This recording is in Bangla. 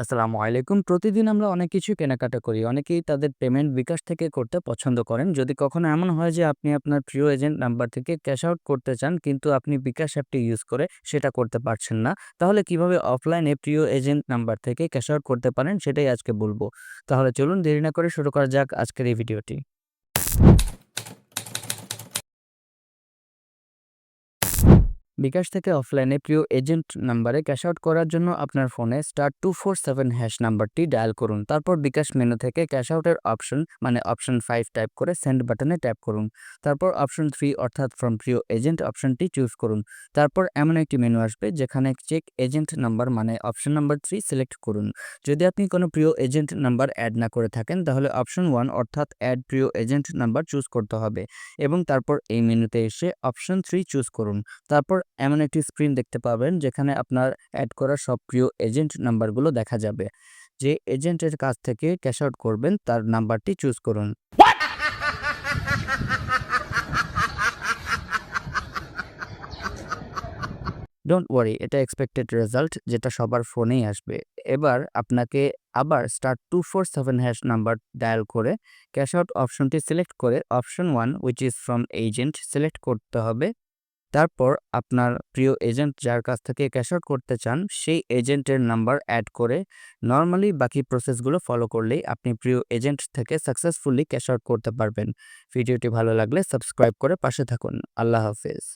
আসসালামু আলাইকুম। প্রতিদিন আমরা অনেক কিছু কেনাকাটা করি। অনেকেই তাদের পেমেন্ট বিকাশ থেকে করতে পছন্দ করেন। যদি কখনো এমন হয় যে আপনি আপনার প্রিয় এজেন্ট নাম্বার থেকে ক্যাশ আউট করতে চান কিন্তু আপনি বিকাশ অ্যাপটি ইউজ করে সেটা করতে পারছেন না। তাহলে কিভাবে অফলাইনে প্রিয় এজেন্ট নাম্বার থেকে ক্যাশ আউট করতে পারেন সেটাই আজকে বলব। তাহলে চলুন দেরি না করে শুরু করা যাক আজকের এই ভিডিওটি। বিকাশ থেকে অফলাইনে প্রিয় এজেন্ট নাম্বারে ক্যাশ আউট করার জন্য আপনার ফোনে *247# নাম্বারটি ডায়াল করুন। তারপর বিকাশ মেনু থেকে ক্যাশ আউটের অপশন মানে অপশন 5 টাইপ করে সেন্ড বাটনে ট্যাপ করুন। তারপর অপশন 3 অর্থাৎ ফ্রম প্রিয় এজেন্ট অপশনটি চুজ করুন। তারপর এমন একটি মেনু আসবে যেখানে চেক এজেন্ট নাম্বার মানে অপশন নাম্বার 3 সিলেক্ট করুন। যদি আপনি কোনো প্রিয় এজেন্ট নাম্বার অ্যাড না করে থাকেন তাহলে অপশন 1 অর্থাৎ অ্যাড প্রিয় এজেন্ট নাম্বার চুজ করতে হবে এবং তারপর এই মেনুতে এসে অপশন 3 চুজ করুন। তারপর এমন একটি স্ক্রিন দেখতে পাবেন যেখানে আপনার অ্যাড করা সব প্রিয় এজেন্ট নাম্বারগুলো দেখা যাবে। যে এজেন্টের কাছ থেকে ক্যাশ আউট করবেন তার নাম্বারটি চুজ করুন। ডোন্ট ওয়ারি, এটা এক্সপেক্টেড রেজাল্ট যেটা সবার ফোনেই আসবে। এবার আপনাকে আবার *247# নাম্বার ডায়াল করে ক্যাশ আউট অপশনটি সিলেক্ট করে option 1 which is from agent select করতে হবে। তারপর আপনার প্রিয় এজেন্ট যার কাছ থেকে ক্যাশ আউট করতে চান সেই এজেন্টের নাম্বার অ্যাড করে নরমালি বাকি প্রসেসগুলো ফলো করলেই আপনি প্রিয় এজেন্ট থেকে সাকসেসফুলি ক্যাশ আউট করতে পারবেন। ভিডিওটি ভালো লাগলে সাবস্ক্রাইব করে পাশে থাকুন। আল্লাহ হাফেজ।